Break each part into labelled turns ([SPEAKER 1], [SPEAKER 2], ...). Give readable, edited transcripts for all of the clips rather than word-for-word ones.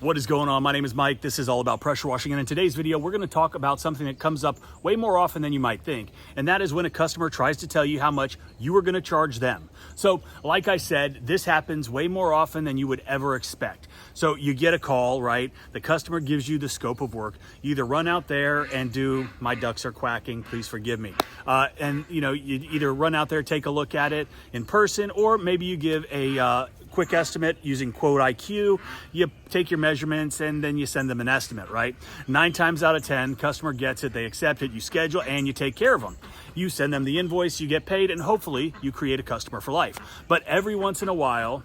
[SPEAKER 1] What is going on? My name is Mike. This is all about pressure washing. And in today's video, we're going to talk about something that comes up way more often than you might think. And that is when a customer tries to tell you how much you are going to charge them. So like I said, this happens way more often than you would ever expect. So you get a call, right? The customer gives you the scope of work. You either run out there and do, my ducks are quacking, please forgive me. And you either run out there, take a look at it in person, or maybe you give a quick estimate using Quote IQ. You take your measurements and then you send them an estimate, right? 9 times out of 10, customer gets it, they accept it, you schedule, and you take care of them. You send them the invoice, you get paid, and hopefully you create a customer for life. But every once in a while,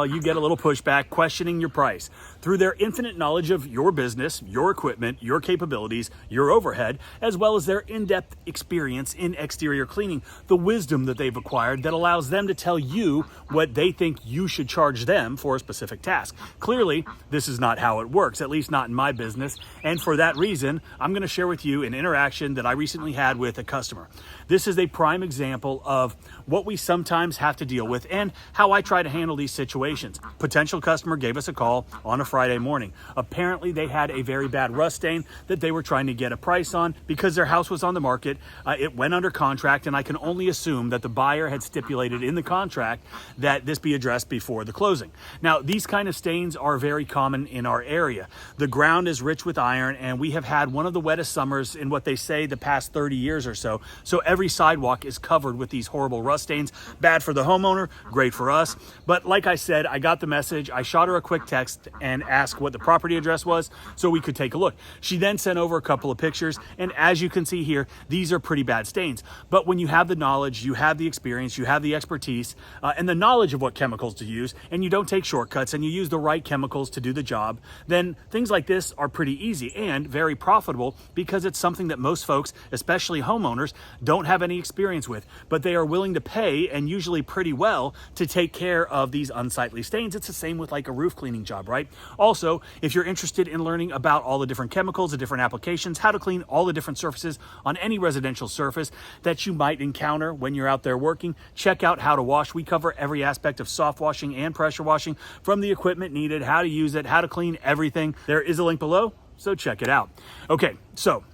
[SPEAKER 1] you get a little pushback questioning your price. Through their infinite knowledge of your business, your equipment, your capabilities, your overhead, as well as their in-depth experience in exterior cleaning, the wisdom that they've acquired that allows them to tell you what they think you should charge them for a specific task. Clearly, this is not how it works, at least not in my business. And for that reason, I'm going to share with you an interaction that I recently had with a customer. This is a prime example of what we sometimes have to deal with and how I try to handle these situations. Potential customer gave us a call on a Friday morning. Apparently they had a very bad rust stain that they were trying to get a price on because their house was on the market. It went under contract, and I can only assume that the buyer had stipulated in the contract that this be addressed before the closing. Now, these kind of stains are very common in our area. The ground is rich with iron, and we have had one of the wettest summers in what they say the past 30 years or so. So every sidewalk is covered with these horrible rust stains. Bad for the homeowner, great for us. But like I said, I got the message. I shot her a quick text and asked what the property address was so we could take a look. She then sent over a couple of pictures, and as you can see here, these are pretty bad stains. But when you have the knowledge, you have the experience, you have the expertise, and the knowledge of what chemicals to use, and you don't take shortcuts and you use the right chemicals to do the job, then things like this are pretty easy and very profitable because it's something that most folks, especially homeowners, don't have any experience with, but they are willing to pay, and usually pretty well, to take care of these unsightly stains. It's the same with like a roof cleaning job, right? Also, if you're interested in learning about all the different chemicals, the different applications, how to clean all the different surfaces on any residential surface that you might encounter when you're out there working, check out How to Wash. We cover every aspect of soft washing and pressure washing, from the equipment needed, how to use it, how to clean everything. There is a link below, so check it out. Okay, so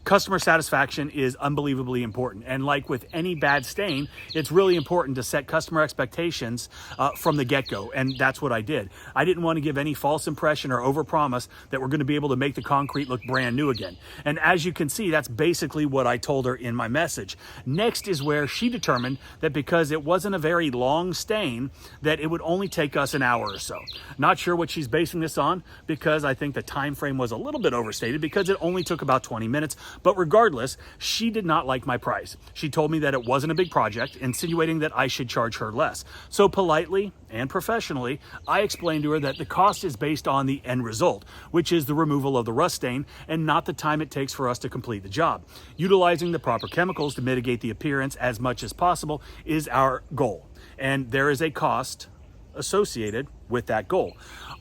[SPEAKER 1] customer satisfaction is unbelievably important. And like with any bad stain, it's really important to set customer expectations from the get-go. And that's what I did. I didn't want to give any false impression or overpromise that we're going to be able to make the concrete look brand new again. And as you can see, that's basically what I told her in my message. Next is where she determined that because it wasn't a very long stain, that it would only take us an hour or so. Not sure what she's basing this on, because I think the time frame was a little bit overstated because it only took about 20 minutes. But regardless, she did not like my price. She told me that it wasn't a big project, insinuating that I should charge her less. So politely and professionally, I explained to her that the cost is based on the end result, which is the removal of the rust stain, and not the time it takes for us to complete the job. Utilizing the proper chemicals to mitigate the appearance as much as possible is our goal. And there is a cost associated with that goal.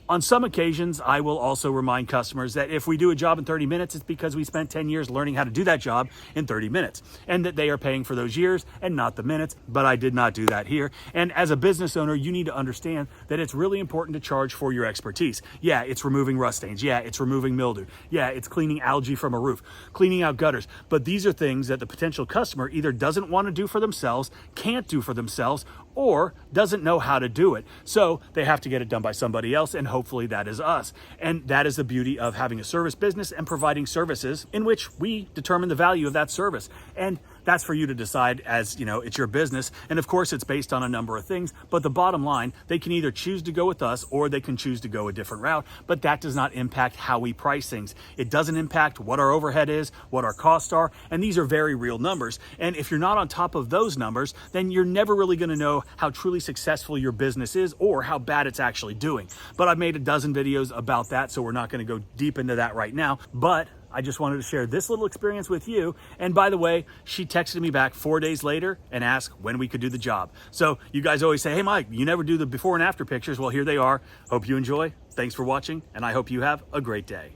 [SPEAKER 1] On some occasions, I will also remind customers that if we do a job in 30 minutes, it's because we spent 10 years learning how to do that job in 30 minutes, and that they are paying for those years and not the minutes. But I did not do that here. And as a business owner, you need to understand that it's really important to charge for your expertise. Yeah, it's removing rust stains. Yeah, it's removing mildew. Yeah, it's cleaning algae from a roof, cleaning out gutters. But these are things that the potential customer either doesn't want to do for themselves, can't do for themselves, or doesn't know how to do it. So they have to get it done by somebody else, and hopefully that is us. And that is the beauty of having a service business and providing services in which we determine the value of that service. And that's for you to decide, as you know, it's your business. And of course, it's based on a number of things. But the bottom line, they can either choose to go with us or they can choose to go a different route. But that does not impact how we price things. It doesn't impact what our overhead is, what our costs are. And these are very real numbers. And if you're not on top of those numbers, then you're never really going to know how truly successful your business is or how bad it's actually doing. But I've made a dozen videos about that, so we're not going to go deep into that right now. But I just wanted to share this little experience with you. And by the way, she texted me back 4 days later and asked when we could do the job. So you guys always say, hey, Mike, you never do the before and after pictures. Well, here they are. Hope you enjoy. Thanks for watching, and I hope you have a great day.